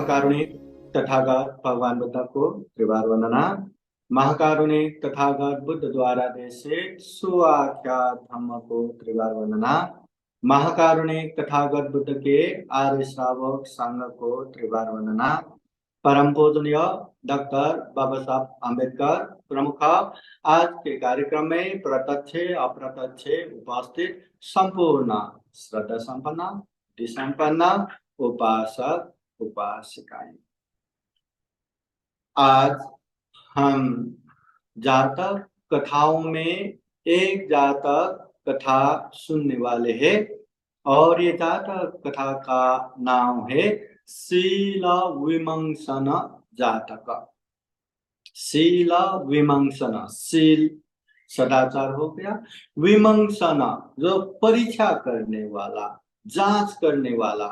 महाकारुणिक तथागत भगवान बुद्ध को त्रिवार वंदना। महाकारुणिक तथागत बुद्ध द्वारा देशित सुआख्यात धम्म को त्रिवार वंदना। महाकारुणिक तथागत बुद्ध के आर्य श्रावक संघ को त्रिवार वंदना। परम पूजनीय डॉक्टर बाबा साहब आम्बेडकर प्रमुख आज के कार्यक्रम में प्रत्यक्ष अप्रत्यक्ष उपस्थित संपूर्ण श्रद्धा संपन्न संपन्न उपासक उपासिकाएं, आज हम जातक कथाओं में एक जातक कथा सुनने वाले हैं और ये जातक कथा का नाम है शील विमंसन जातक। शील विमंसन, शील सदाचार हो गया, विमंसन जो परीक्षा करने वाला, जांच करने वाला,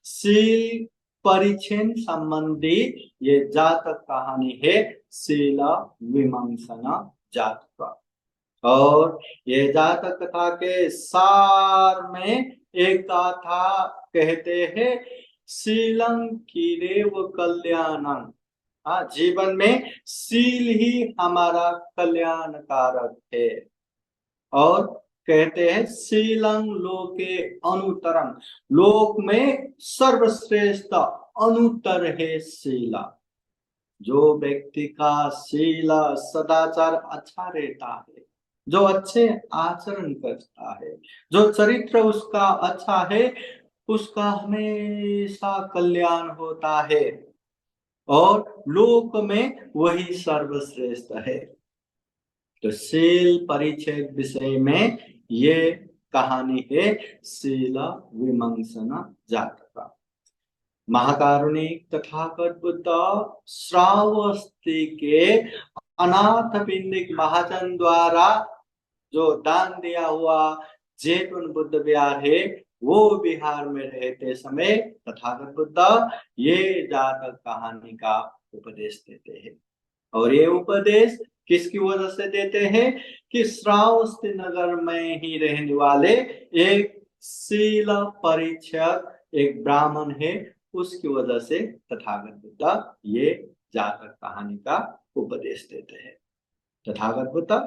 शील परिच्छेद संबंधी ये जातक कहानी है शील विमंसन जातक। और ये जातक कथा के सार में एक गाथा कहते हैं शीलं कीरेव कल्याणं। जीवन में शील ही हमारा कल्याणकारक है। और कहते हैं शीलं लोके अनुतरम, लोक में सर्वश्रेष्ठ अनुतर है शीला। जो व्यक्ति का शील सदाचार अच्छा रहता है, जो अच्छे आचरण करता है, जो चरित्र उसका अच्छा है, उसका हमेशा कल्याण होता है और लोक में वही सर्वश्रेष्ठ है। तो शील परिच्छेद विषय में ये कहानी है शील विमंसन जातक। महाकारुणिक तथागत बुद्ध श्रावस्ती के अनाथ पिंडिक महाजन द्वारा जो दान दिया हुआ जैतून बुद्ध विहार है, वो विहार में रहते समय तथागत बुद्ध ये जातक कहानी का उपदेश देते हैं। और ये उपदेश किसकी वजह से देते हैं कि श्रावस्ती नगर में ही रहने वाले एक शील परीक्षक एक ब्राह्मण है, उसकी वजह से तथागत बुद्ध ये जातक कहानी का उपदेश देते हैं। तथागत बुद्ध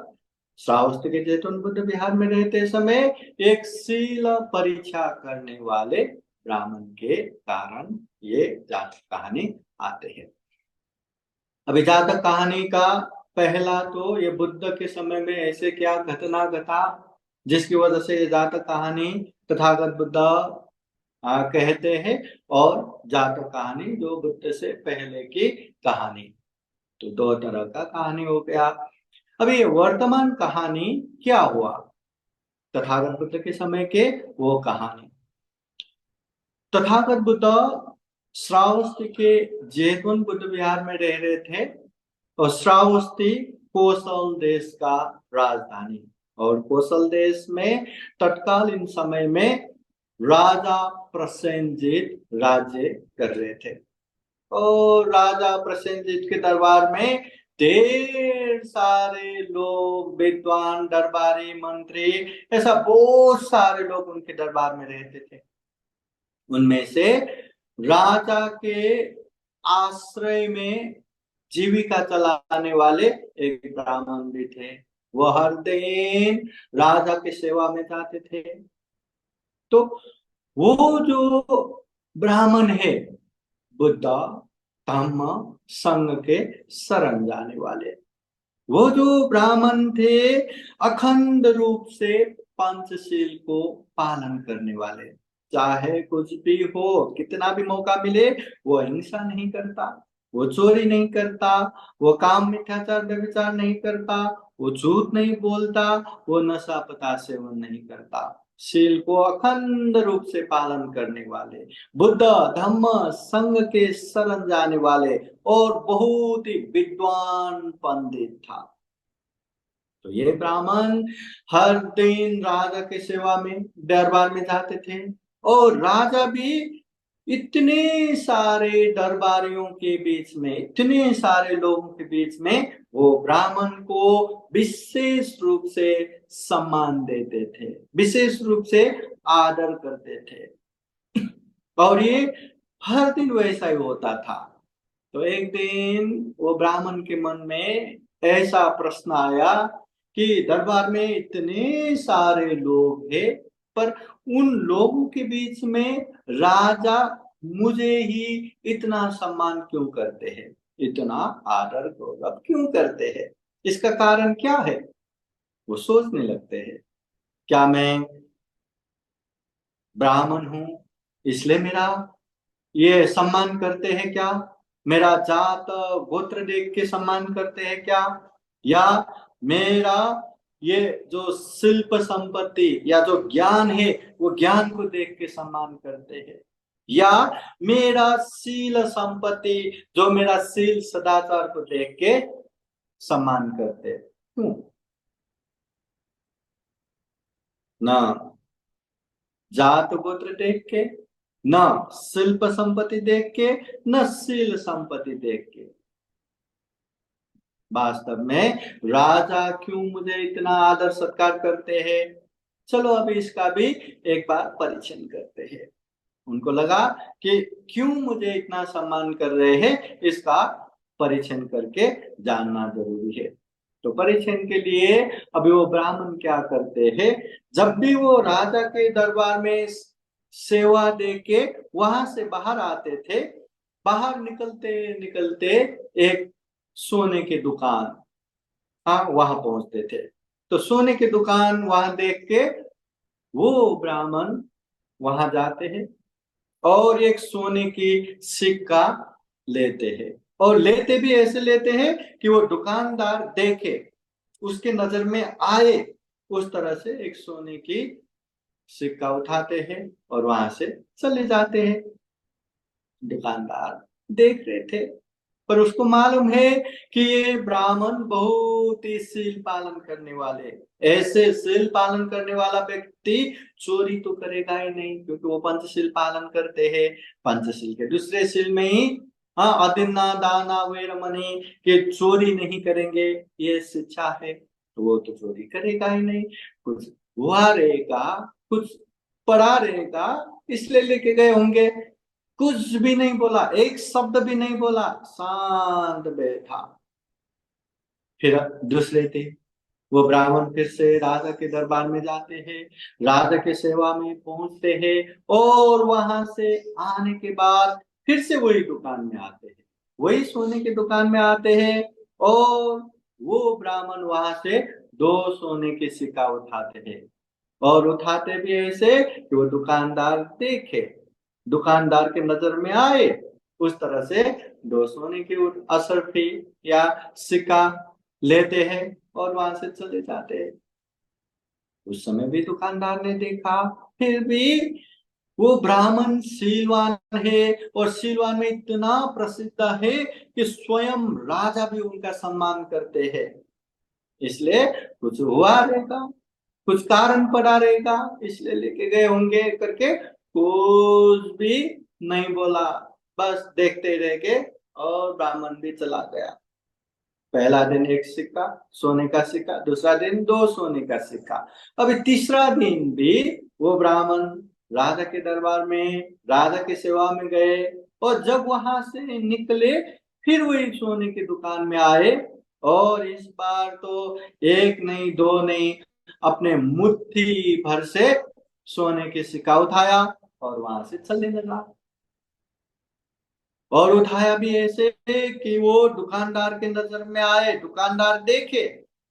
श्रावस्ती के जैतून बुद्ध विहार में रहते समय एक शील परीक्षा करने वाले ब्राह्मण के कारण ये जातक कहानी आते हैं। अभी जातक कहानी का पहला तो ये बुद्ध के समय में ऐसे क्या घटना घटा जिसकी वजह से ये जातक कहानी तथागत बुद्ध कहते हैं, और जातक कहानी जो बुद्ध से पहले की कहानी। तो दो तरह का कहानी हो गया। अभी वर्तमान कहानी क्या हुआ तथागत बुद्ध के समय के, वो कहानी। तथागत बुद्ध श्रावस्ती के जैतून बुद्ध विहार में रह रहे थे और श्रावस्ती कोसल देश का राजधानी, और कोसल देश में तत्कालीन समय में राजा प्रसेनजीत राज्य कर रहे थे। और राजा प्रसेनजीत के दरबार में ढेर सारे लोग, विद्वान, दरबारी, मंत्री, ऐसा बहुत सारे लोग उनके दरबार में रहते थे। उनमें से राजा के आश्रय में जीविका चलाने वाले एक ब्राह्मण भी थे। वो हर दिन राजा की सेवा में जाते थे। तो वो जो ब्राह्मण है बुद्ध धम्म संघ के शरण जाने वाले, वो जो ब्राह्मण थे अखंड रूप से पंचशील को पालन करने वाले। चाहे कुछ भी हो, कितना भी मौका मिले, वो हिंसा नहीं करता, वो चोरी नहीं करता, वो काम मिथ्याचार व्यभिचार नहीं करता, वो झूठ नहीं बोलता, वो नशा पता सेवन नहीं करता। शील को अखंड रूप से पालन करने वाले, बुद्ध धम्म संघ के शरण जाने वाले और बहुत ही विद्वान पंडित था। तो ये ब्राह्मण हर दिन राजा की सेवा में दरबार में जाते थे, और राजा भी इतने सारे दरबारियों के बीच में, इतने सारे लोगों के बीच में वो ब्राह्मण को विशेष रूप से सम्मान देते थे, विशेष रूप से आदर करते थे। और ये हर दिन वैसा ही होता था। तो एक दिन वो ब्राह्मण के मन में ऐसा प्रश्न आया कि दरबार में इतने सारे लोग हैं, पर उन लोगों के बीच में राजा मुझे ही इतना सम्मान क्यों करते हैं, इतना आदर गौरव क्यों करते हैं, इसका कारण क्या है? वो सोचने लगते हैं, क्या मैं ब्राह्मण हूं इसलिए मेरा ये सम्मान करते हैं क्या? मेरा जात गोत्र देख के सम्मान करते हैं क्या? या मेरा ये जो शिल्प संपत्ति या जो ज्ञान है वो ज्ञान को देख के सम्मान करते हैं? या मेरा शील संपत्ति, जो मेरा शील सदाचार को देख के सम्मान करते हैं? क्यों? ना जात गोत्र देख के, न शिल्प संपत्ति देख के, न शील संपत्ति देख के, वास्तव में राजा क्यों मुझे इतना आदर सत्कार करते हैं? चलो अभी इसका भी एक बार परीक्षण करते हैं। उनको लगा कि क्यों मुझे इतना सम्मान कर रहे हैं, इसका परीक्षण करके जानना जरूरी है। तो परीक्षण के लिए अभी वो ब्राह्मण क्या करते हैं, जब भी वो राजा के दरबार में सेवा दे के वहां से बाहर आते थे, बाहर निकलते निकलते एक सोने की दुकान, हाँ, वहां पहुंचते थे। तो सोने की दुकान वहां देख के वो ब्राह्मण वहां जाते हैं और एक सोने की सिक्का लेते हैं, और लेते भी ऐसे लेते हैं कि वो दुकानदार देखे, उसके नजर में आए, उस तरह से एक सोने की सिक्का उठाते हैं और वहां से चले जाते हैं। दुकानदार देख रहे थे, पर उसको मालूम है कि ये ब्राह्मण बहुत ही सील पालन करने वाले, ऐसे सील पालन करने वाला व्यक्ति चोरी तो करेगा ही नहीं, क्योंकि वो पंचशील पालन करते हैं। पंचशील के दूसरे सील में ही, हाँ, अदिन्ना दाना वेरमणि, के चोरी नहीं करेंगे, ये शिक्षा है, तो वो तो चोरी करेगा ही नहीं। कुछ हुआ रहेगा, कुछ पढ़ा रहेगा, इसलिए लेके गए होंगे। कुछ भी नहीं बोला, एक शब्द भी नहीं बोला, शांत बैठा। फिर दूसरे दिन वो ब्राह्मण फिर से राजा के दरबार में जाते हैं, राजा के सेवा में पहुंचते हैं, और वहां से आने के बाद फिर से वही दुकान में आते हैं, वही सोने की दुकान में आते हैं, और वो ब्राह्मण वहां से दो सोने के सिक्का उठाते हैं, और उठाते भी ऐसे कि वो दुकानदार देखे, दुकानदार के नजर में आए, उस तरह से दो सोने की असरफी या सिक्का लेते हैं और वहां से चले जाते हैं। उस समय भी दुकानदार ने देखा, फिर भी वो ब्राह्मण शीलवान है, और शीलवान में इतना प्रसिद्ध है कि स्वयं राजा भी उनका सम्मान करते हैं। इसलिए कुछ हुआ रहेगा, कुछ कारण पड़ा रहेगा, इसलिए लेके गए होंगे करके कुछ भी नहीं बोला, बस देखते रह गए, और ब्राह्मण भी चला गया। पहला दिन एक सिक्का, सोने का सिक्का, दूसरा दिन दो सोने का सिक्का, अभी तीसरा दिन भी वो ब्राह्मण राजा के दरबार में, राजा की सेवा में गए, और जब वहां से निकले फिर वही सोने की दुकान में आए, और इस बार तो एक नहीं दो नहीं, अपने मुट्ठी भर से सोने के सिक्का उठाया और वहां से चलने लगा। और उठाया भी ऐसे कि वो दुकानदार के नजर में आए, दुकानदार देखे,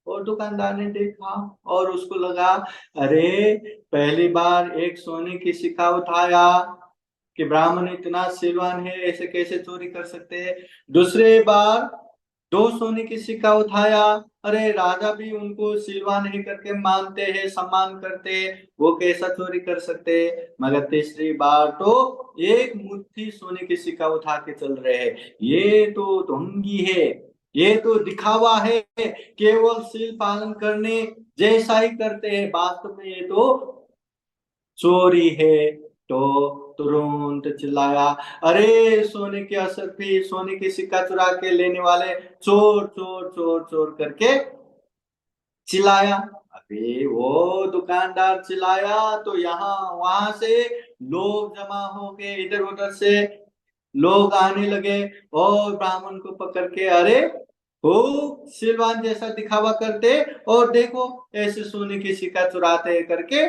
और दुकानदार ने देखा और उसको लगा, अरे पहली बार एक सोने की सिक्का उठाया कि ब्राह्मण इतना सिलवान है, ऐसे कैसे चोरी कर सकते हैं। दूसरे बार दो सोने की सिक्का उठाया, अरे राजा भी उनको सिलवा नहीं करके मानते हैं, सम्मान करते हैं, वो कैसा चोरी कर सकते हैं। मगर तीसरी बार तो एक मुट्ठी सोने की सिक्का उठा के चल रहे हैं, ये तो ढोंगी है, ये तो दिखावा है, केवल सील पालन करने जैसा ही करते हैं, वास्तव में ये तो चोरी है। तो तुरंत चिल्लाया, अरे सोने की असरफी, सोने की सिक्का चुरा के लेने वाले, चोर चोर चोर चोर करके चिल्लाया। अभी वो दुकानदार चिल्लाया तो यहाँ वहां से लोग जमा हो गए, इधर उधर से लोग आने लगे और ब्राह्मण को पकड़ के, अरे खूब सिलवान जैसा दिखावा करते, और देखो ऐसे सोने की सिक्का चुराते करके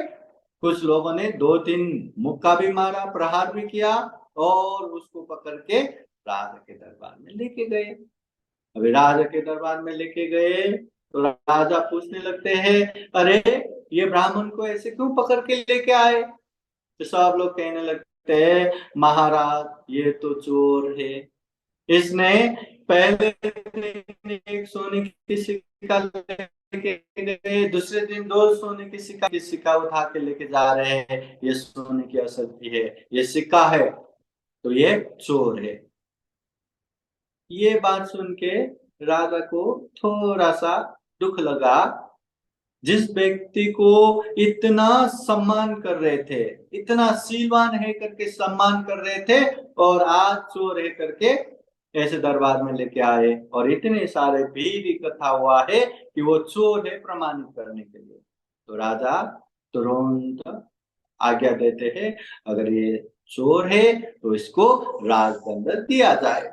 कुछ लोगों ने 2-3 मुक्का भी मारा, प्रहार भी किया, और उसको पकड़ के राजा के दरबार में लेके गए। अभी राजा के दरबार में लेके गए तो राजा पूछने लगते हैं, अरे ये ब्राह्मण को ऐसे क्यों पकड़ के लेके आए? तो सब लोग कहने लगते हैं, महाराज ये तो चोर है, इसने पहले दिन एक सोने की सिक्का लेके गए, दूसरे दिन 2 सोने की सिक्का उठा के लेके जा रहे हैं, ये सोने की असली है, ये सिक्का है, तो ये चोर है। ये बात सुन के राजा को थोड़ा सा दुख लगा। जिस व्यक्ति को इतना सम्मान कर रहे थे, इतना सीलवान है करके सम्मान कर रहे थे, और आज चोर है करके ऐसे दरबार में लेके आए, और इतने सारे भीड़ इकट्ठा हुआ है कि वो चोर है प्रमाणित करने के लिए। तो राजा तुरंत आज्ञा देते हैं, अगर ये चोर है तो इसको राजदंड दिया जाए,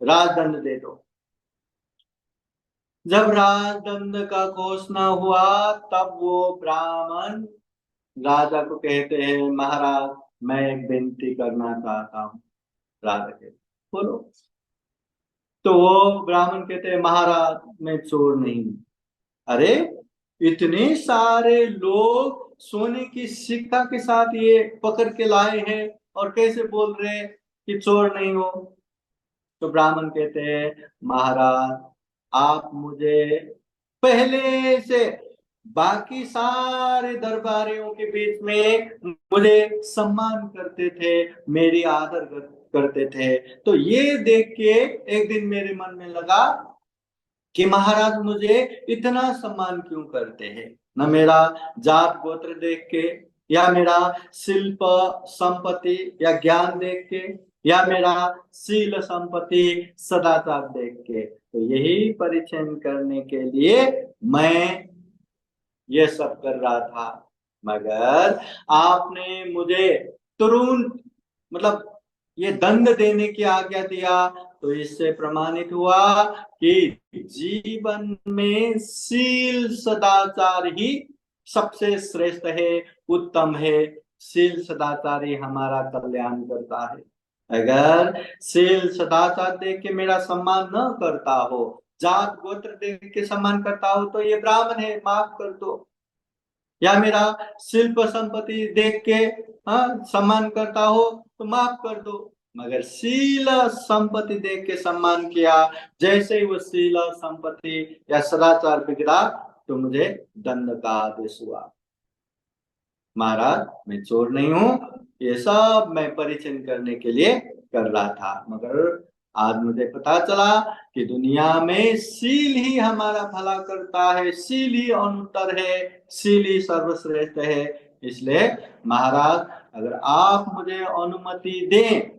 राजदंड दे दो। जब राजदंड का घोषणा हुआ तब वो ब्राह्मण राजा को कहते हैं, महाराज मैं एक विनती करना चाहता हूँ। राजा कहते बोलो। तो वो ब्राह्मण कहते हैं, महाराज मैं चोर नहीं हूँ। अरे इतने सारे लोग सोने की सिक्का के साथ ये पकड़ के लाए हैं, और कैसे बोल रहे हैं कि चोर नहीं हो? तो ब्राह्मण कहते हैं, महाराज आप मुझे पहले से बाकी सारे दरबारियों के बीच में मुझे सम्मान करते थे, मेरी आदर करते थे, तो ये देख के एक दिन मेरे मन में लगा कि महाराज मुझे इतना सम्मान क्यों करते हैं? न मेरा जात गोत्र देख के, या मेरा शिल्प संपत्ति या ज्ञान देख के, या मेरा शील संपत्ति सदाचार देख के, तो यही परीक्षण करने के लिए मैं ये सब कर रहा था। मगर आपने मुझे तुरंत मतलब ये दंड देने की आज्ञा दिया, तो इससे प्रमाणित हुआ कि जीवन में शील सदाचार ही सबसे श्रेष्ठ है, उत्तम है। शील सदाचार ही हमारा कल्याण करता है। अगर शील सदाचार देख के मेरा सम्मान न करता हो, जात गोत्र देख के सम्मान करता हो, तो ये ब्राह्मण है माफ कर दो, या मेरा शिल्प संपत्ति देख के हाँ सम्मान करता हो तो माफ कर दो। मगर शील संपत्ति देख के सम्मान किया, जैसे ही वो शील संपत्ति या सदाचार बिगड़ा तो मुझे दंड का आदेश हुआ। महाराज मैं चोर नहीं हूँ, ये सब मैं परिचय करने के लिए कर रहा था, मगर आज मुझे पता चला कि दुनिया में शील ही हमारा भला करता है, शील ही अनुत्तर है, शील ही सर्वश्रेष्ठ है। इसलिए महाराज अगर आप मुझे अनुमति दें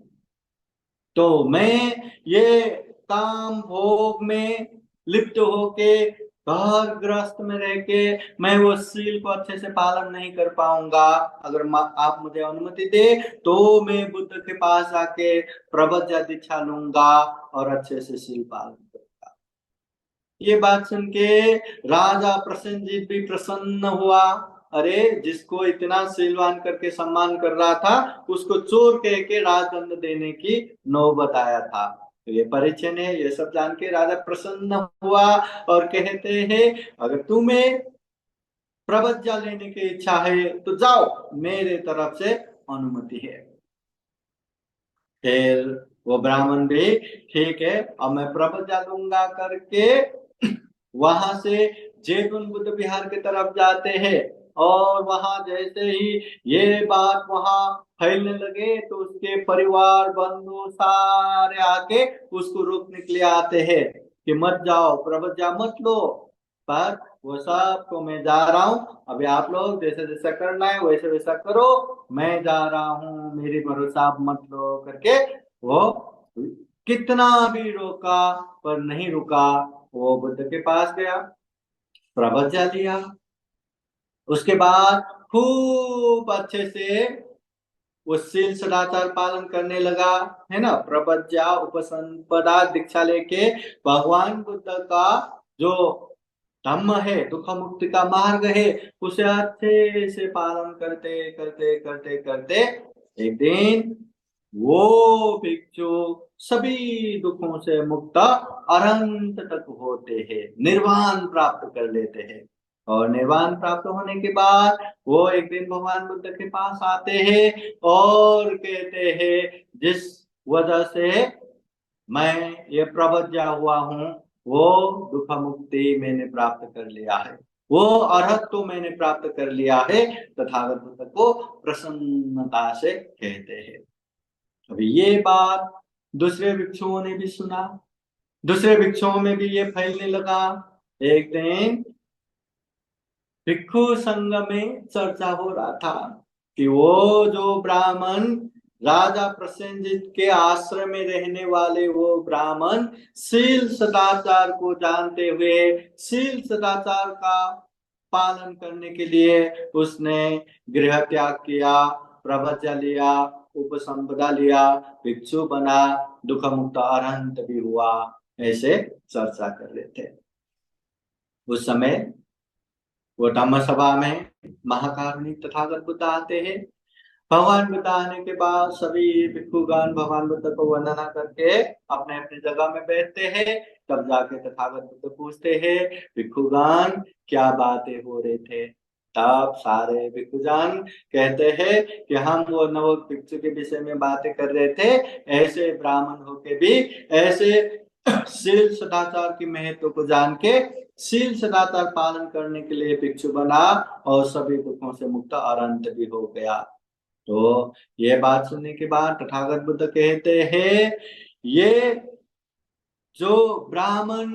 तो मैं ये काम भोग में लिप्त होके घर गृहस्थ में रह के मैं वो शील को अच्छे से पालन नहीं कर पाऊंगा। अगर आप मुझे अनुमति दे तो मैं बुद्ध के पास जाके प्रबुद्ध दीक्षा लूंगा और अच्छे से शील पालन करूंगा। ये बात सुन के राजा प्रसेनजीत भी प्रसन्न हुआ। अरे जिसको इतना शीलवान करके सम्मान कर रहा था उसको चोर कह के राजदंड देने की नौबत आया था। तो ये परिचय है, ये सब जान के राजा प्रसन्न हुआ और कहते हैं, अगर तुम्हें प्रवज्ञा लेने की इच्छा है तो जाओ, मेरे तरफ से अनुमति है। फिर वो ब्राह्मण भी ठीक है अब मैं प्रवज्ञा लूंगा करके वहां से जैतून बुद्ध विहार की तरफ जाते हैं, और वहां जैसे ही ये बात वहां फैलने लगे तो उसके परिवार बंधु सारे आके उसको रोकने के लिए आते हैं कि मत जाओ, प्रवज्ञा मत लो। पर वो सब को मैं जा रहा हूँ, अभी आप लोग जैसे जैसा करना है वैसे वैसा करो, मैं जा रहा हूँ, मेरी भरोसा आप मत लो करके वो कितना भी रोका पर नहीं रुका। वो बुद्ध के पास गया, प्रवज्ञा लिया, उसके बाद खूब अच्छे से वो शील सदाचार पालन करने लगा, है ना। प्रपज्या उपसंपदा दीक्षा लेके भगवान बुद्ध का जो धम्म है, दुख मुक्ति का मार्ग है, उसे अच्छे से पालन करते करते करते करते एक दिन वो भिक्षु सभी दुखों से मुक्त अनंत तक होते हैं, निर्वाण प्राप्त कर लेते हैं। और निर्वाण प्राप्त होने के बाद वो एक दिन भगवान बुद्ध के पास आते हैं और कहते हैं, जिस वजह से मैं ये प्रवज्ञा हुआ हूँ, वो दुख मुक्ति मैंने प्राप्त कर लिया है, वो अर्हत तो मैंने प्राप्त कर लिया है, तथागत बुद्ध को प्रसन्नता से कहते हैं। अभी ये बात दूसरे भिक्षुओं ने भी सुना, दूसरे भिक्षुओं में भी ये फैलने लगा। एक दिन भिक्षु संघ में चर्चा हो रहा था कि वो जो ब्राह्मण राजा प्रसेनजित के आश्रम में रहने वाले वो ब्राह्मण शील सदाचार को जानते हुए शील सदाचार का पालन करने के लिए उसने गृह त्याग किया, प्रवचन लिया, उपसंपदा लिया, भिक्षु बना, दुख मुक्त अरहंत भी हुआ, ऐसे चर्चा कर रहे थे। उस समय वो धम्म सभा में महाकारुणिक तथागत बुद्ध आते हैं। भगवान बुद्ध आने के बाद सभी भिक्षुगण भगवान बुद्ध को वंदना करके अपने अपनी जगह में बैठते हैं। तब जाके तथागत बुद्ध पूछते हैं, भिक्षुगण क्या बातें हो रहे थे। तब सारे भिक्षुगण कहते हैं कि हम वो नव भिक्षु के विषय में बातें कर रहे थे, ऐसे ब्राह्मण होके भी ऐसे शील सदाचार की महत्व को जान के शील सदाचार पालन करने के लिए भिक्षु बना और सभी दुखों से मुक्त अरहंत भी हो गया। तो ये बात सुनने के बाद तथागत बुद्ध कहते हैं, ये जो ब्राह्मण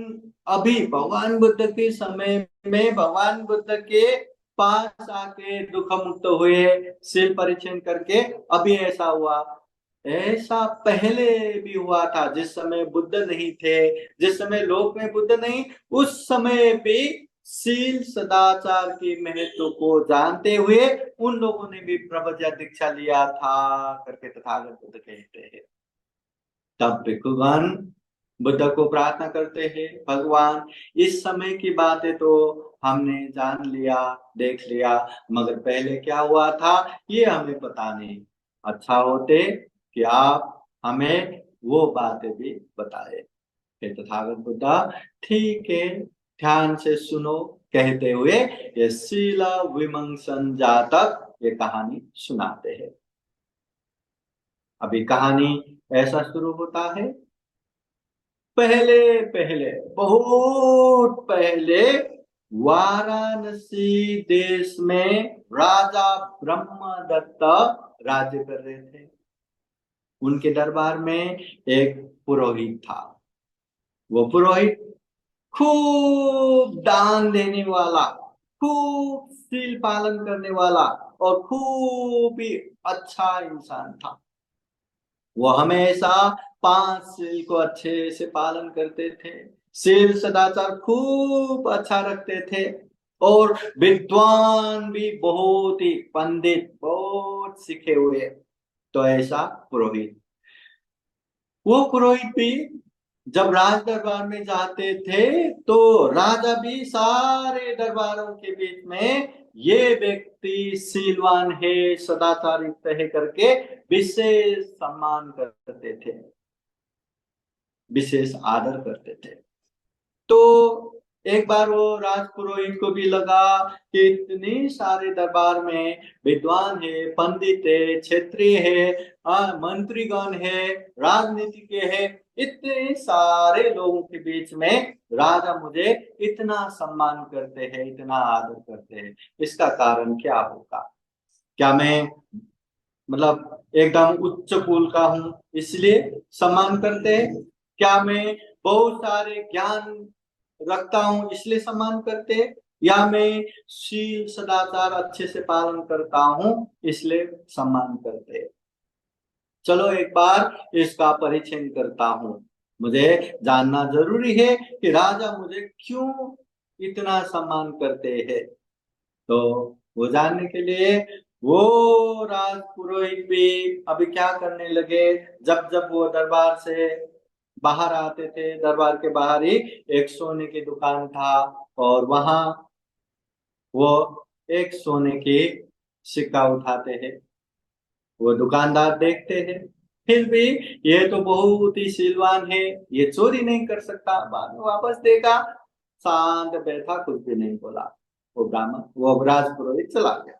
अभी भगवान बुद्ध के समय में भगवान बुद्ध के पास आके दुख मुक्त हुए शील परिचय करके, अभी ऐसा हुआ, ऐसा पहले भी हुआ था जिस समय बुद्ध नहीं थे, जिस समय लोक में बुद्ध नहीं, उस समय भी शील सदाचार की महत्व को जानते हुए उन लोगों ने भी प्रवज्ञा दीक्षा लिया था करके तथागत बुद्ध कहते हैं। तब भिक्षुगण बुद्ध को प्रार्थना करते हैं, भगवान इस समय की बातें तो हमने जान लिया, देख लिया, मगर पहले क्या हुआ था ये हमें पता नहीं। अच्छा होते कि आप हमें वो बातें भी बताए। फिर तथागत बुद्ध ठीक है, ध्यान से सुनो कहते हुए ये शील विमंसन जातक ये कहानी सुनाते हैं। अभी कहानी ऐसा शुरू होता है, पहले पहले बहुत पहले वाराणसी देश में राजा ब्रह्मदत्त राज्य कर रहे थे। उनके दरबार में एक पुरोहित था। वो पुरोहित खूब दान देने वाला, खूब शील पालन करने वाला और खूब ही अच्छा इंसान था। वो हमेशा 5 शील को अच्छे से पालन करते थे, शील सदाचार खूब अच्छा रखते थे और विद्वान भी बहुत ही पंडित, बहुत सीखे हुए। तो ऐसा पुरोहित, वो पुरोहित भी जब राज दरबार में जाते थे तो राजा भी सारे दरबारों के बीच में ये व्यक्ति शीलवान है, सदाचार युक्त है करके विशेष सम्मान करते थे, विशेष आदर करते थे। तो एक बार वो राजपुरोहित को भी लगा कि इतने सारे दरबार में विद्वान है, पंडित है, क्षत्रिय है, मंत्रीगण है, राजनीतिज्ञ है, इतने सारे लोगों के बीच में राजा मुझे इतना सम्मान करते हैं, इतना आदर करते हैं, इसका कारण क्या होगा? क्या मैं मतलब एकदम उच्च कुल का हूं इसलिए सम्मान करते हैं? क्या मैं बहुत सारे ज्ञान रखता हूं इसलिए सम्मान करते हैं? या मैं शील सदाचार अच्छे से पालन करता हूं इसलिए सम्मान करते हैं? चलो एक बार इसका परीक्षण करता हूं, मुझे जानना जरूरी है कि राजा मुझे क्यों इतना सम्मान करते हैं। तो वो जानने के लिए वो राज पुरोहित भी अभी क्या करने लगे, जब जब वो दरबार से बाहर आते थे, दरबार के बाहर ही एक सोने की दुकान था, और वहां वो एक सोने की सिक्का उठाते हैं। वो दुकानदार देखते हैं, फिर भी ये तो बहुत ही सीलवान है, ये चोरी नहीं कर सकता, बाद में वापस देगा। शांत बैठा, कुछ भी नहीं बोला। वो ब्राह्मण, वो राज पुरोहित चला गया।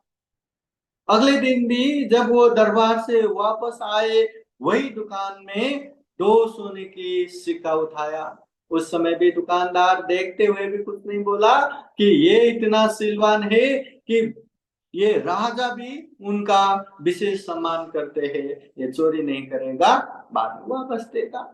अगले दिन भी जब वो दरबार से वापस आए, वही दुकान में दो सोने की सिक्का उठाया। उस समय भी दुकानदार देखते हुए भी कुछ नहीं बोला कि ये इतना सिलवान है कि ये राजा भी उनका विशेष सम्मान करते हैं, ये चोरी नहीं करेगा, बाद में वापस देगा।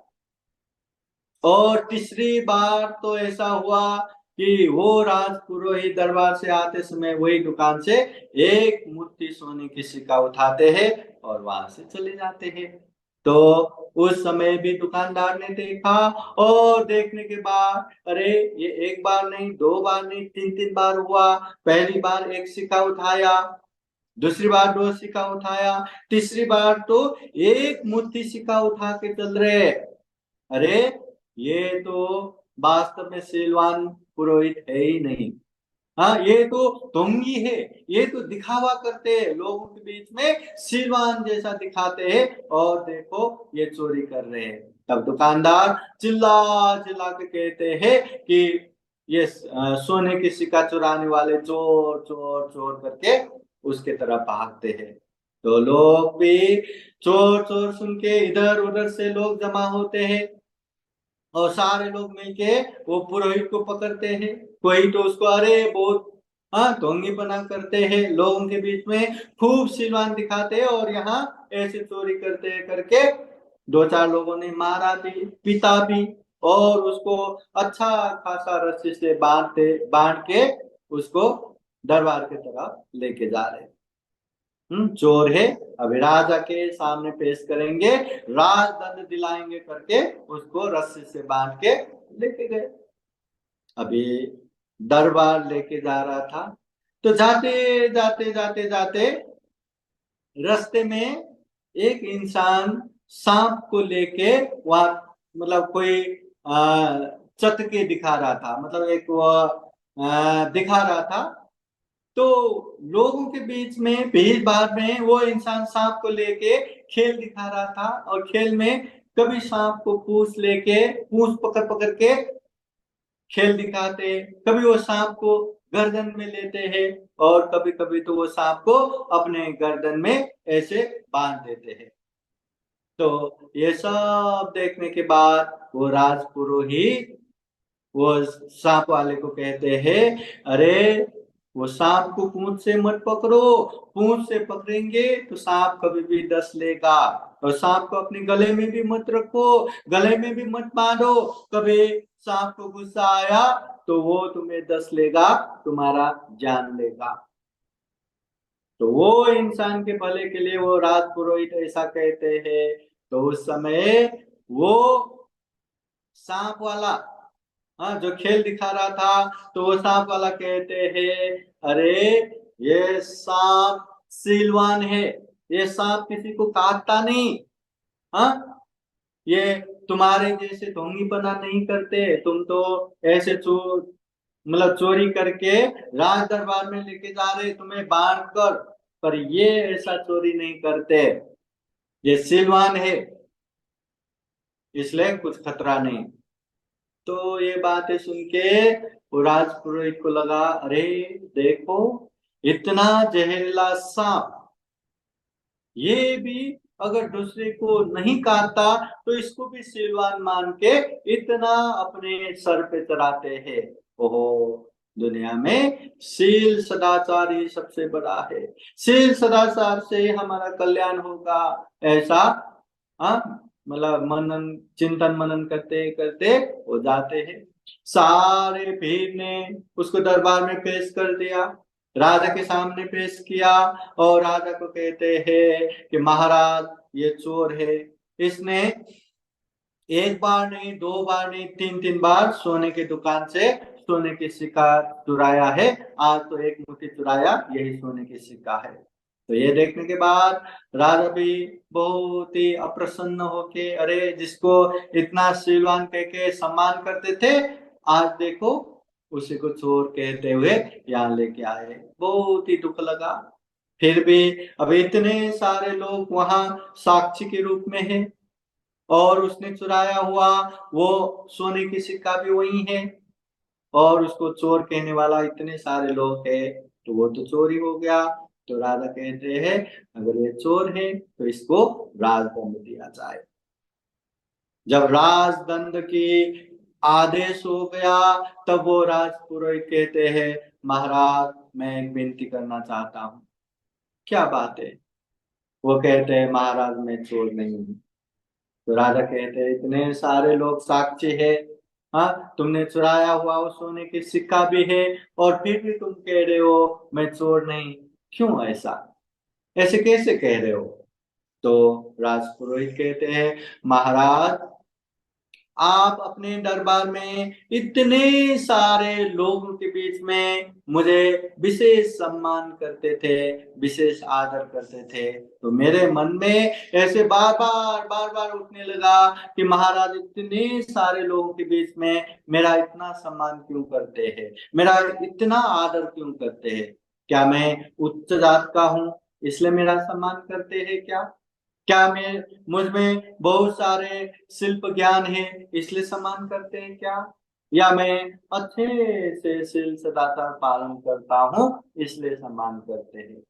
और तीसरी बार तो ऐसा हुआ कि वो राजपुरोहित दरबार से आते समय वही दुकान से एक मुट्ठी सोने की सिक्का उठाते हैं और वहां से चले जाते हैं। तो उस समय भी दुकानदार ने देखा, और देखने के बाद अरे ये एक बार नहीं, दो बार नहीं, तीन तीन बार हुआ। पहली बार एक सिक्का उठाया, दूसरी बार दो सिक्का उठाया, तीसरी बार तो एक मुट्ठी सिक्का उठा के चल रहे। अरे ये तो वास्तव में सीलवान पुरोहित है ही नहीं। हाँ, ये तो ढोंगी है, ये तो दिखावा करते हैं, लोगों के बीच में सीलवान जैसा दिखाते हैं, और देखो ये चोरी कर रहे हैं। तब दुकानदार चिल्ला चिल्ला के कहते हैं कि ये सोने की सिक्का चुराने वाले चोर चोर चोर करके उसके तरफ भागते हैं। तो लोग भी चोर चोर सुन के इधर उधर से लोग जमा होते हैं, और सारे लोग मिलके वो पुरोहित को पकड़ते हैं। कोई तो उसको अरे बहुत हाँ ढोंगीपना करते हैं, लोगों के बीच में खूब सिलवान दिखाते हैं, और यहाँ ऐसे चोरी करते करके दो चार लोगों ने मारा भी, पिता भी, और उसको अच्छा खासा रस्सी से बांध के उसको दरबार की तरफ लेके जा रहे। चोर है, अभी राजा के सामने पेश करेंगे, राजदंड दिलाएंगे करके उसको रस्सी से बांध के लेके गए। अभी दरबार लेके जा रहा था, तो जाते जाते जाते जाते रास्ते में एक इंसान सांप को लेके वहां, मतलब कोई चटके दिखा रहा था, मतलब एक वो दिखा रहा था। तो लोगों के बीच में भीड़ भाड़ में वो इंसान सांप को लेके खेल दिखा रहा था, और खेल में कभी सांप को पूंछ लेके पूंछ पकड़ पकड़ के खेल दिखाते, कभी वो सांप को गर्दन में लेते हैं, और कभी कभी तो वो सांप को अपने गर्दन में ऐसे बांध देते हैं। तो ये सब देखने के बाद वो राजपुरोहित वो सांप वाले को कहते हैं, अरे वो सांप को पूंछ से मत पकड़ो, पूंछ से पकड़ेंगे तो सांप कभी भी डस लेगा। और सांप को अपने गले में भी मत रखो, गले में भी मत बांधो, कभी सांप को गुस्सा आया तो वो तुम्हें डस लेगा, तुम्हारा जान लेगा। तो वो इंसान के भले के लिए वो राज पुरोहित ऐसा कहते हैं। तो उस समय वो सांप वाला, हाँ, जो खेल दिखा रहा था, तो वो सांप वाला कहते हैं, अरे ये सांप सीलवान है, ये सांप किसी को काटता नहीं। हाँ, ये तुम्हारे जैसे ढोंगीपना नहीं करते, तुम तो ऐसे चोर, मतलब चोरी करके राज दरबार में लेके जा रहे तुम्हें बांध कर, पर ये ऐसा चोरी नहीं करते, ये सीलवान है, इसलिए कुछ खतरा नहीं। तो ये बातें सुन के वो राजपुरोहित को लगा, अरे देखो इतना जहरीला सांप, ये भी अगर दूसरे को नहीं काटता तो इसको भी सीलवान मान के इतना अपने सर पे चढ़ाते हैं। ओहो, दुनिया में शील सदाचार ही सबसे बड़ा है, शील सदाचार से हमारा कल्याण होगा, ऐसा हाँ, मतलब मनन चिंतन मनन करते करते वो जाते हैं। सारे भीड़ ने उसको दरबार में पेश कर दिया, राजा के सामने पेश किया, और राजा को कहते हैं कि महाराज ये चोर है, इसने एक बार नहीं, दो बार नहीं, तीन तीन बार सोने की दुकान से सोने की सिक्का चुराया है, आज तो एक मुट्ठी चुराया, यही सोने की सिक्का है। तो ये देखने के बाद राजा भी बहुत ही अप्रसन्न होके, अरे जिसको इतना शीलवान कह के सम्मान करते थे, आज देखो उसी को चोर कहते हुए यहाँ लेके आए। बहुत ही दुख लगा। फिर भी अब इतने सारे लोग वहां साक्षी के रूप में हैं, और उसने चुराया हुआ वो सोने की सिक्का भी वही है, और उसको चोर कहने वाला इतने सारे लोग हैं, तो वो तो चोरी हो गया। तो राजा कहते हैं अगर ये चोर है तो इसको राजदंड दिया जाए। जब राजदंड की आदेश हो गया, तब वो राजपुरोहित कहते हैं महाराज मैं एक विनती करना चाहता हूँ। क्या बात है? वो कहते हैं महाराज मैं चोर नहीं हूँ। तो राजा कहते हैं इतने सारे लोग साक्षी है, हाँ तुमने चुराया हुआ वो सोने की सिक्का भी है, और फिर भी तुम कह रहे हो मैं चोर नहीं। क्यों ऐसा? ऐसे कैसे कह रहे हो? तो राजपुरोहित कहते हैं महाराज आप अपने दरबार में इतने सारे लोगों के बीच में मुझे विशेष सम्मान करते थे, विशेष आदर करते थे, तो मेरे मन में ऐसे बार बार उठने लगा कि महाराज इतने सारे लोगों के बीच में मेरा इतना सम्मान क्यों करते हैं, मेरा इतना आदर क्यों करते हैं? क्या मैं उच्च जात का हूँ इसलिए मेरा सम्मान करते हैं क्या? क्या मैं मुझ में बहुत सारे शिल्प ज्ञान है इसलिए सम्मान करते हैं क्या? या मैं अच्छे से शील सदाचार पालन करता हूँ इसलिए सम्मान करते हैं?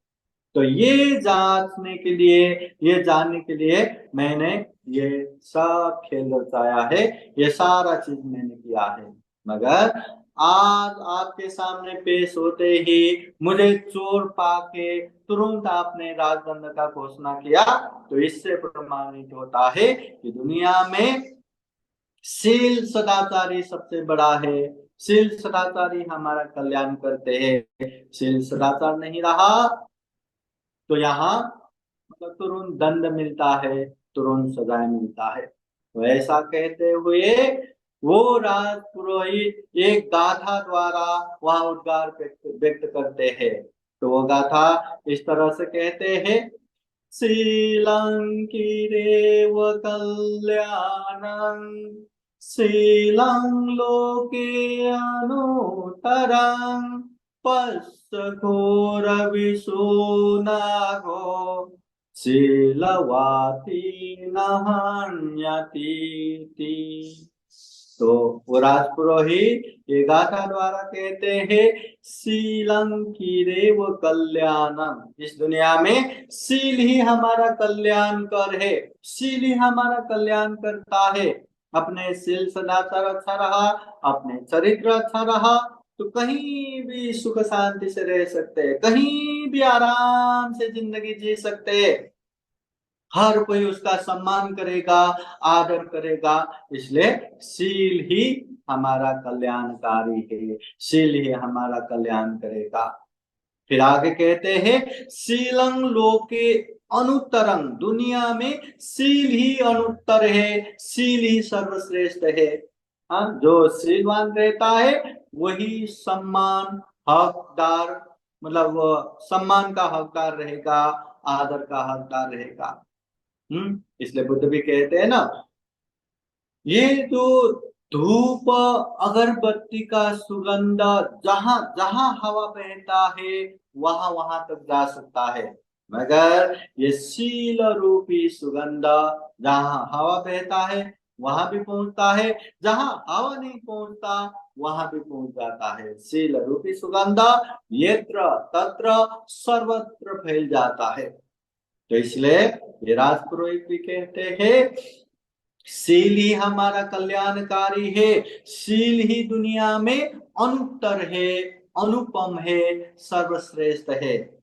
तो ये जांचने के लिए, ये जानने के लिए मैंने ये सब खेल रचाया है, ये सारा चीज मैंने किया है। मगर आज आपके सामने पेश होते ही मुझे चोर पाके तुरंत आपने राजदंड का घोषणा किया, तो इससे प्रमाणित होता है कि दुनिया में शील सदाचारी सबसे बड़ा है। शील सदाचारी हमारा कल्याण करते हैं। शील सदाचार नहीं रहा तो यहाँ मतलब तुरंत दंड मिलता है, तुरंत सजाए मिलता है। तो ऐसा कहते हुए वो राजपुरोहित एक गाथा द्वारा वहां उद्गार व्यक्त करते हैं। तो वो गाथा इस तरह से कहते हैं, शीलं कीरेव कल्याणं शीलं लोके अनुत्तरं पश्च घोरविशुनाघो शीलवाती न हन्यतीति। तो वो राजपुरोहित ये गाथा द्वारा कहते हैं शीलं कीरेव कल्याणम, इस दुनिया में शील ही हमारा कल्याण कर है, शील ही हमारा कल्याण करता है। अपने शील सदाचार अच्छा रहा, अपने चरित्र अच्छा रहा, तो कहीं भी सुख शांति से रह सकते हैं, कहीं भी आराम से जिंदगी जी सकते हैं। हर कोई उसका सम्मान करेगा, आदर करेगा। इसलिए शील ही हमारा कल्याणकारी है, शील ही हमारा कल्याण करेगा। फिर आगे कहते हैं शीलं लोके अनुत्तरं, दुनिया में शील ही अनुत्तर है, शील ही सर्वश्रेष्ठ है। हाँ, जो शीलवान रहता है वही सम्मान हकदार, मतलब सम्मान का हकदार रहेगा, आदर का हकदार रहेगा। इसलिए बुद्ध भी कहते हैं ना, ये जो धूप अगरबत्ती का सुगंध जहां जहां हवा बहता है वहां वहां तक जा सकता है, मगर ये शील रूपी सुगंध जहां हवा बहता है वहां भी पहुंचता है, जहां हवा नहीं पहुंचता वहां भी पहुंच जाता है। शील रूपी सुगंध यत्र तत्र सर्वत्र फैल जाता है। तो इसलिए ये राजपुरोहित भी कहते हैं शील ही हमारा कल्याणकारी है, शील ही दुनिया में अनुत्तर है, अनुपम है, सर्वश्रेष्ठ है।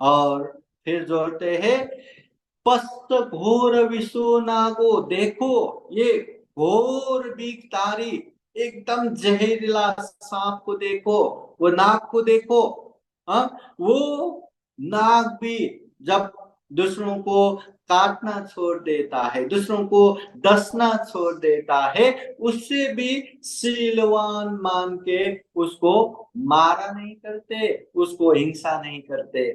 और फिर जोड़ते हैं पस्त घोर विशो नागो, देखो ये घोर बीकतारी एकदम जहरीला सांप को देखो, वो नाग को देखो। हाँ, वो नाग भी जब दूसरों को काटना छोड़ देता है, दूसरों को डसना छोड़ देता है, उससे भी शीलवान मान के उसको मारा नहीं करते, उसको हिंसा नहीं करते।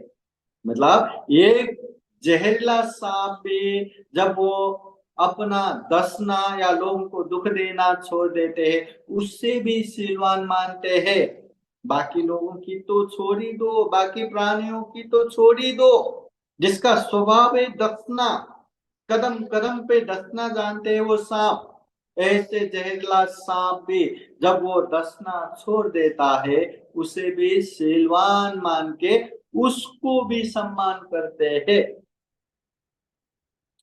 मतलब एक जहरीला सांप भी जब वो अपना डसना या लोगों को दुख देना छोड़ देते हैं, उससे भी सीलवान मानते हैं। बाकी लोगों की तो छोड़ ही दो, बाकी प्राणियों की तो छोड़ ही दो, जिसका स्वभाव है डसना, कदम कदम पे डसना जानते हैं वो सांप, ऐसे जहरीला सांप भी जब वो डसना छोड़ देता है, उसे भी सीलवान मान के उसको भी सम्मान करते हैं।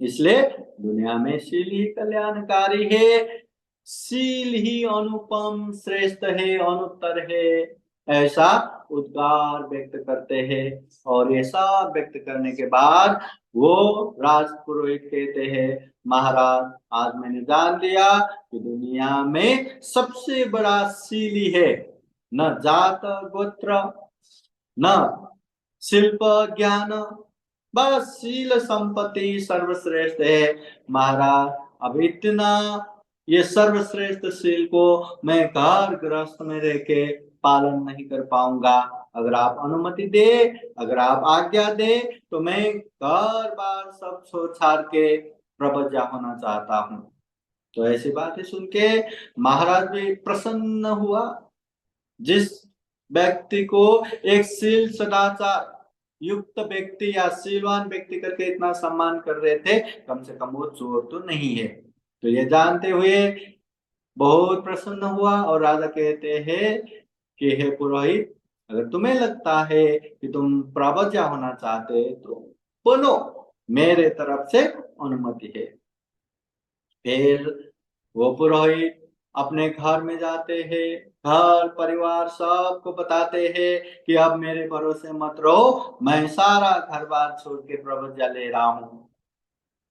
इसलिए दुनिया में शील ही कल्याणकारी है, शील ही अनुपम श्रेष्ठ है, अनुत्तर है, ऐसा उद्गार व्यक्त करते हैं। और ऐसा व्यक्त करने के बाद वो राजपुरोहित कहते हैं, महाराज आज मैंने जान लिया कि दुनिया में सबसे बड़ा शीली है, न जात गोत्र, न शिल्प ज्ञान, बस शील संपत्ति सर्वश्रेष्ठ है। महाराज अब इतना ये सर्वश्रेष्ठ शील को मैं घर गृहस्थ में रह के पालन नहीं कर पाऊंगा। अगर आप अनुमति दे, अगर आप आज्ञा दे, तो मैं घर बार सब छोड़ छाड़ के प्रवज्ञा होना चाहता हूँ। तो ऐसी बातें सुन के महाराज भी प्रसन्न हुआ। जिस व्यक्ति को एक शील सदाचार युक्त व्यक्ति या शीलवान व्यक्ति करके इतना सम्मान कर रहे थे, कम से कम वो चोर तो नहीं है। तो ये जानते हुए बहुत प्रसन्न हुआ और राजा कहते हैं कि हे पुरोहित, अगर तुम्हें लगता है कि तुम प्रवज्ञा होना चाहते तो बोलो, मेरे तरफ से अनुमति है। फिर वो पुरोहित अपने घर में जाते हैं, घर परिवार सबको बताते हैं कि अब मेरे भरोसे मत रहो, मैं सारा घर बार छोड़ के प्रवज्ञा ले रहा हूँ।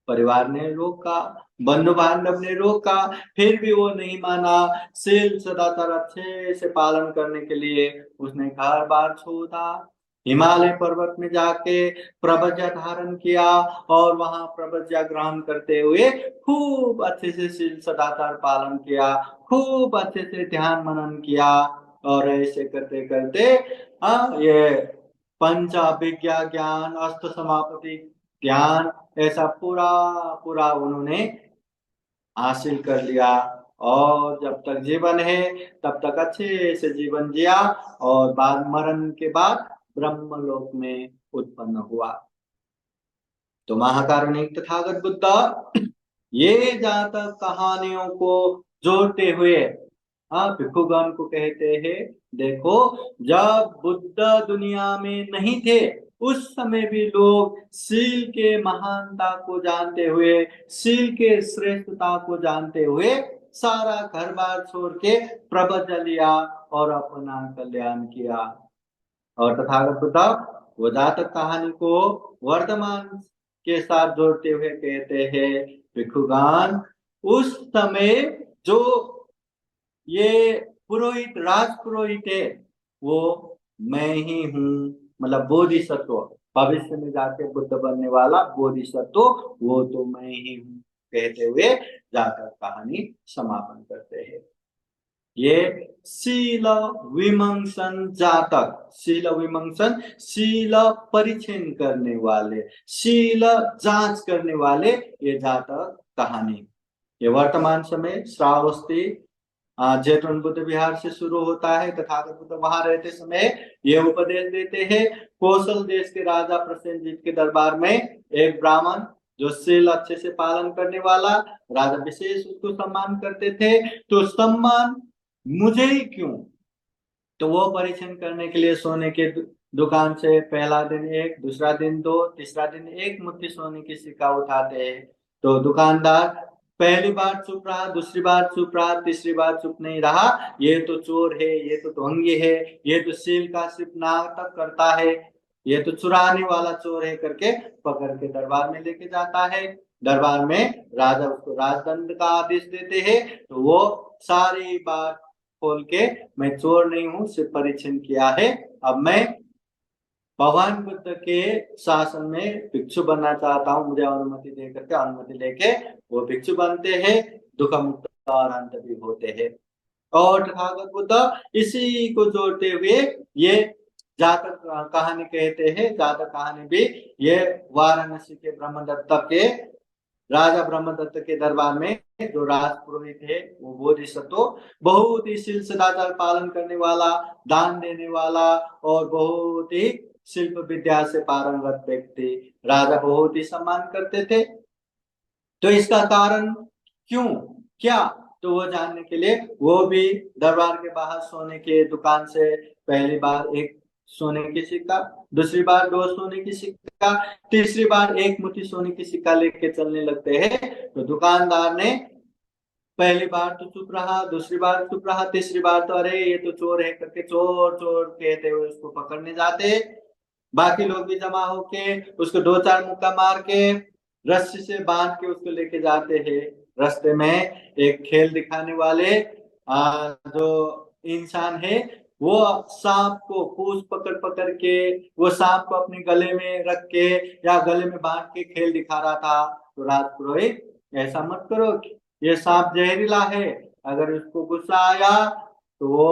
परिवार ने रोका, बंधु बांधव ने रोका, फिर भी वो नहीं माना। शील सदाचार अच्छे से पालन करने के लिए उसने घर बार छोड़ा, हिमालय पर्वत में जाके प्रवज्ञा धारण किया और वहां प्रवज्ञा ग्रहण करते हुए खूब अच्छे से शील सदाचार पालन किया, खूब अच्छे से ध्यान मनन किया। और ऐसे करते करते ये पंचाभिज्ञा ज्ञान, अष्ट समापति ज्ञान, ऐसा पूरा पूरा उन्होंने हासिल कर लिया। और जब तक जीवन है तब तक अच्छे से जीवन जिया और बाद मरण के बाद ब्रह्मलोक में उत्पन्न हुआ। तो महाकारुणिक तथागत बुद्ध ये जातक कहानियों को जोड़ते हुए भिक्षुगण को कहते हैं, देखो जब बुद्ध दुनिया में नहीं थे उस समय भी लोग शील के महानता को जानते हुए, शील के श्रेष्ठता को जानते हुए सारा घर बार छोड़ के प्रवचन लिया और अपना कल्याण किया। और तथागत बुद्ध वो जातक कहानी को वर्तमान के साथ जोड़ते हुए कहते हैं, भिक्षुगण उस समय जो ये पुरोहित राज पुरोहित है वो मैं ही हूँ, मतलब बोधिसत्व, भविष्य में जाके बुद्ध बनने वाला बोधिसत्व वो तो मैं ही हूँ कहते हुए जाकर कहानी समापन करते हैं। ये शील विमंसन जातक, शील विमंसन शील परीक्षण करने वाले, शील जांच करने वाले, ये जातक कहानी ये वर्तमान समय श्रावस्ती जैतवन बुद्ध विहार से शुरू होता है। तथागत बुद्ध वहां रहते समय ये उपदेश देते हैं। कौशल देश के राजा प्रसेनजीत के दरबार में एक ब्राह्मण जो शील अच्छे से पालन करने वाला, राजा विशेष उसको सम्मान करते थे। तो सम्मान मुझे ही क्यों, तो वो परीक्षण करने के लिए सोने के दुकान से पहला दिन एक, दूसरा दिन दो, तीसरा दिन एक मुट्ठी सोने की सिक्का उठाते हैं। तो दुकानदार पहली बार चुप रहा, दूसरी बार चुप रहा, तीसरी बार चुप नहीं रहा, ये तो चोर है, ये तो ढोंगी है, ये तो शील का सिर्फ नाटक करता है, ये तो चुराने वाला चोर है करके पकड़ के दरबार में लेके जाता है। दरबार में राजा उसको राजदंड का आदेश देते हैं। तो वो सारी बात खोल के, मैं चोर नहीं हूँ, सिर्फ परीक्षण किया है, अब मैं भगवान बुद्ध के शासन में भिक्षु बनना चाहता हूँ, मुझे अनुमति दे करके अनुमति लेके वो भिक्षु बनते हैं, दुख मुक्त और अंत भी होते हैं। और तथागत बुद्ध इसी को जोड़ते हुए ये जातक कहानी कहते हैं। जातक कहानी भी ये वाराणसी के ब्रह्मदत्त के राजा ब्रह्मदत्त के दरबार में जो राज पुरोहित थे वो बोधिसत्व, बहुत ही शील सदाचार पालन करने वाला, दान देने वाला और बहुत ही शिल्प विद्या से पारंगत व्यक्ति, राजा बहुत ही सम्मान करते थे। तो इसका कारण क्यों, क्या, तो वो जानने के लिए वो भी दरबार के बाहर सोने के दुकान से पहली बार एक सोने की सिक्का, दूसरी बार दो सोने की सिक्का, तीसरी बार एक मुट्ठी सोने की सिक्का लेके चलने लगते हैं। तो दुकानदार ने पहली बार तो चुप रहा, दूसरी बार चुप रहा, तीसरी बार तो अरे ये तो चोर है करके चोर चोर कहते हुए उसको पकड़ने जाते। बाकी लोग भी जमा होके उसको दो चार मुक्का मार के रस्सी से बांध के उसको लेके जाते हैं। रास्ते में एक खेल दिखाने वाले जो इंसान है वो सांप को पूंछ पकड़ पकड़ के वो सांप को अपने गले में रख के या गले में बांध के खेल दिखा रहा था। तो राजपुरोहित, ऐसा मत करो, ये सांप जहरीला है, अगर उसको गुस्सा आया तो वो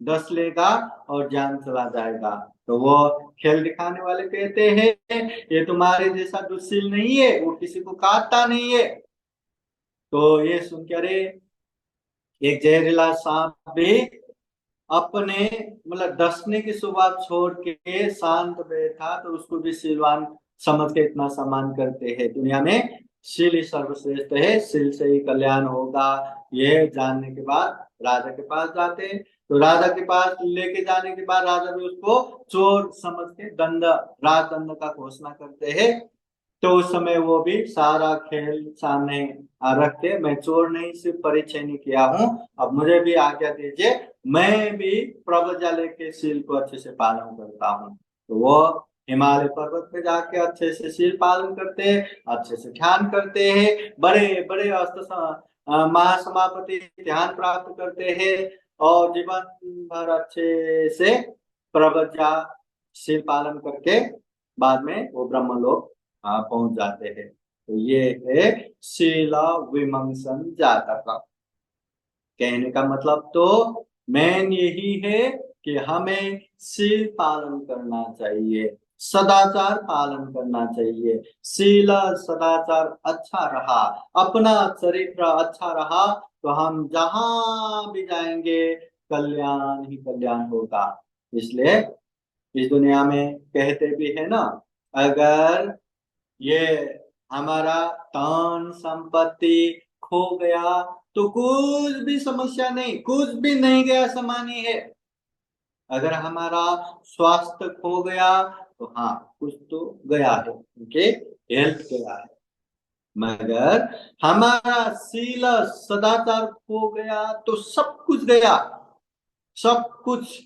डस लेगा और जान चला जाएगा। तो वो खेल दिखाने वाले कहते हैं ये तुम्हारे जैसा दुश्शील नहीं है, वो किसी को काटता नहीं है। तो ये सुन के अरे एक जहरीला सांप भी अपने मतलब डसने की शुरुआत छोड़ के शांत बैठा तो उसको भी शीलवान समझ के इतना सम्मान करते हैं। दुनिया में शील ही सर्वश्रेष्ठ है, शील से ही कल्याण होगा। ये जानने के बाद राजा के पास जाते हैं। तो राजा के पास लेके जाने के बाद राजा भी उसको चोर समझ के दंड, राजदंड का घोषणा करते हैं। तो उस समय वो भी सारा खेल सामने रख के मैं चोर नहीं सिर्फ परिचय नहीं किया हूँ, अब मुझे भी आज्ञा दीजिए, मैं भी प्रवज्ञालय के शील को अच्छे से पालन करता हूँ। तो वो हिमालय पर्वत पे जाके अच्छे से शील पालन करते हैं, अच्छे से ध्यान करते हैं, बड़े बड़े महासमापति ध्यान प्राप्त करते हैं और जीवन भर अच्छे से प्रवज्ञा शील पालन करके बाद में वो ब्रह्मलोक पहुंच जाते हैं। तो ये है शीला विमंसन जातक। कहने का मतलब तो मेन यही है कि हमें शील पालन करना चाहिए, सदाचार पालन करना चाहिए। शील सदाचार अच्छा रहा, अपना चरित्र अच्छा रहा तो हम जहां भी जाएंगे कल्याण ही कल्याण होगा। इसलिए इस दुनिया में कहते भी है ना, अगर ये हमारा धन संपत्ति खो गया तो कुछ भी समस्या नहीं, कुछ भी नहीं गया समान ही है। अगर हमारा स्वास्थ्य खो गया तो हाँ कुछ तो गया है, क्योंकि हेल्थ गया है। मगर हमारा शील सदाचार खो गया तो सब कुछ गया, सब कुछ।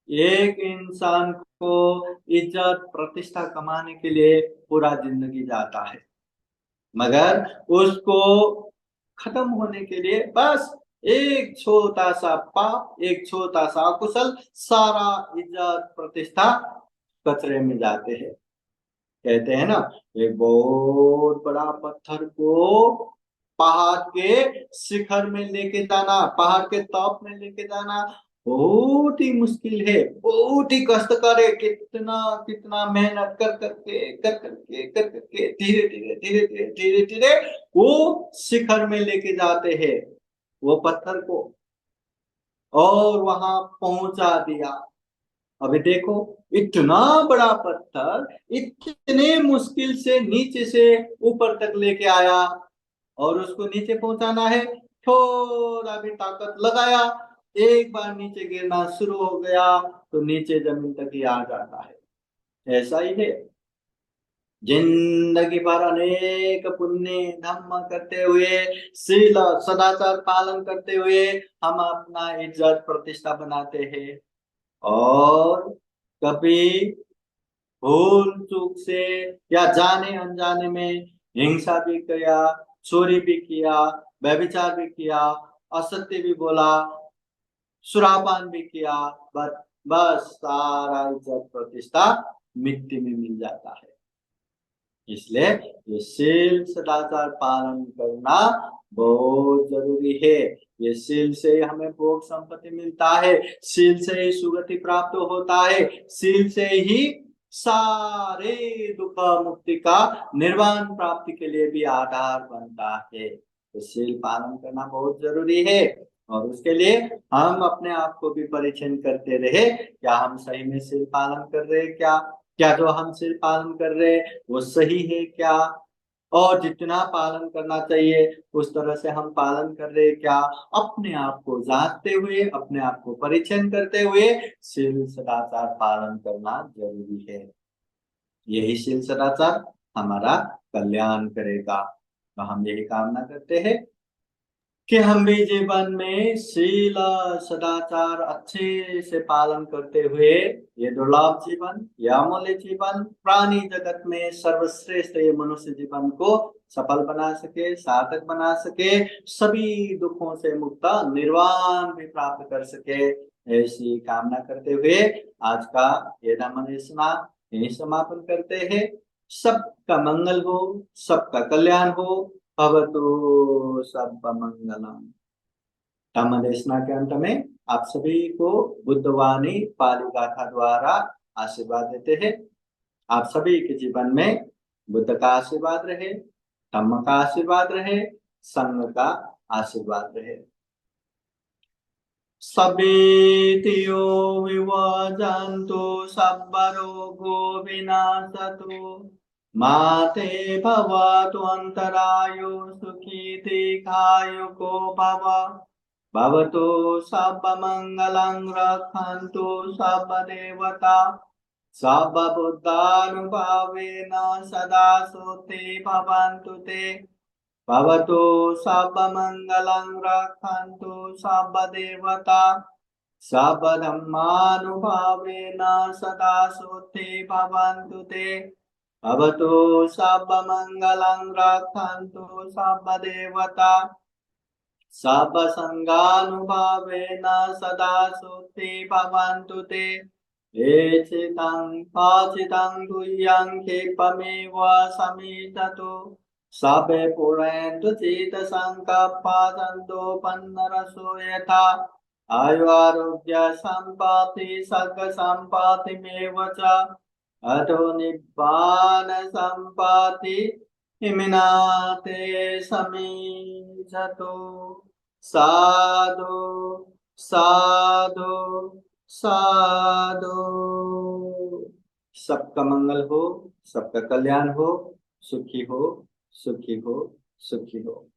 एक इंसान को इज्जत प्रतिष्ठा कमाने के लिए पूरा जिंदगी जाता है, मगर उसको खत्म होने के लिए बस एक छोटा सा पाप, एक छोटा सा अकुशल, सारा इज्जत प्रतिष्ठा कचरे में जाते हैं। कहते हैं ना, एक बहुत बड़ा पत्थर को पहाड़ के शिखर में लेके जाना, पहाड़ के टॉप में लेके जाना बहुत ही मुश्किल है, बहुत ही कष्टकर है। कितना कितना मेहनत कर करके धीरे धीरे धीरे धीरे धीरे धीरे वो शिखर में लेके जाते हैं वो पत्थर को, और वहां पहुंचा दिया। अभी देखो, इतना बड़ा पत्थर इतने मुश्किल से नीचे से ऊपर तक लेके आया, और उसको नीचे पहुंचाना है, थोड़ा भी ताकत लगाया, एक बार नीचे गिरना शुरू हो गया तो नीचे जमीन तक ही आ जाता है। ऐसा ही है, जिंदगी भर अनेक पुण्य धर्म करते हुए, शील सदाचार पालन करते हुए हम अपना इज्जत प्रतिष्ठा बनाते हैं, और कभी भूल चूक से या जाने अनजाने में हिंसा भी किया, चोरी भी किया, व्यभिचार भी किया, असत्य भी बोला, सुरापान भी किया, बस बस सारा इज्जत प्रतिष्ठा मिट्टी में मिल जाता है। इसलिए ये शील सदाचार पालन करना बहुत जरूरी है। ये शील से ही हमें भोग संपत्ति मिलता है, शील से ही सुगति प्राप्त होता है, शील से ही सारे दुख मुक्ति का निर्वाण प्राप्ति के लिए भी आधार बनता है। तो शील पालन करना बहुत जरूरी है। और उसके लिए हम अपने आप को भी परीक्षण करते रहे, क्या हम सही में शील पालन कर रहे हैं, क्या क्या जो हम शील पालन कर रहे हैं वो सही है क्या, और जितना पालन करना चाहिए उस तरह से हम पालन कर रहे हैं क्या। अपने आप को जांचते हुए, अपने आप को परीक्षण करते हुए शील सदाचार पालन करना जरूरी है। यही शील सदाचार हमारा कल्याण करेगा। तो हम यही कामना करते हैं कि हम भी जीवन में शील सदाचार अच्छे से पालन करते हुए ये दुर्लभ जीवन, ये अमूल्य जीवन, प्राणी जगत में सर्वश्रेष्ठ ये मनुष्य जीवन को सफल बना सके, सार्थक बना सके, सभी दुखों से मुक्त निर्वाण भी प्राप्त कर सके, ऐसी कामना करते हुए आज का ये नामदेशना यही समापन करते हैं। सबका मंगल हो, सबका कल्याण हो। भवतु सर्वमंगलम। धम्म देशना के अंत में आप सभी को बुद्धवाणी पाली गाथा द्वारा आशीर्वाद देते हैं। आप सभी के जीवन में बुद्ध का आशीर्वाद रहे, धम्म का आशीर्वाद रहे, संघ का आशीर्वाद रहे। सभेतियो विवजन्तु सबरोगो विनाशतु माते भवतु अन्तरायो सुखी दीर्घायुको भव। भवतु सर्वमङ्गलं रक्षन्तु सर्वदेवता सर्वबुद्धानुभावेन सदा सुते भवन्तु ते। भवतु सर्वमङ्गलं रक्षन्तु सर्वदेवता सर्वधर्मानुभावेन सदा सुते भवन्तु ते। भवतु सर्वमङ्गलं रक्षन्तु सर्वदेवता सर्वसङ्गानुभावेन सदा सुते भवन्तु ते। एचितं पाचितं तुय्यं क्षिपमेव समिधतु सबे पुरन्तु चित्तसङ्कल्पा सन्तोपन्नरसो यथा आयु आरोग्य सम्पत्ति सर्ग सम्पत्तिमेव च अतो निब्बान सम्पत्ति इमिनाते समीजतो। साधु साधु साधु। सबका मंगल हो, सबका कल्याण हो, सुखी हो, सुखी हो, सुखी हो।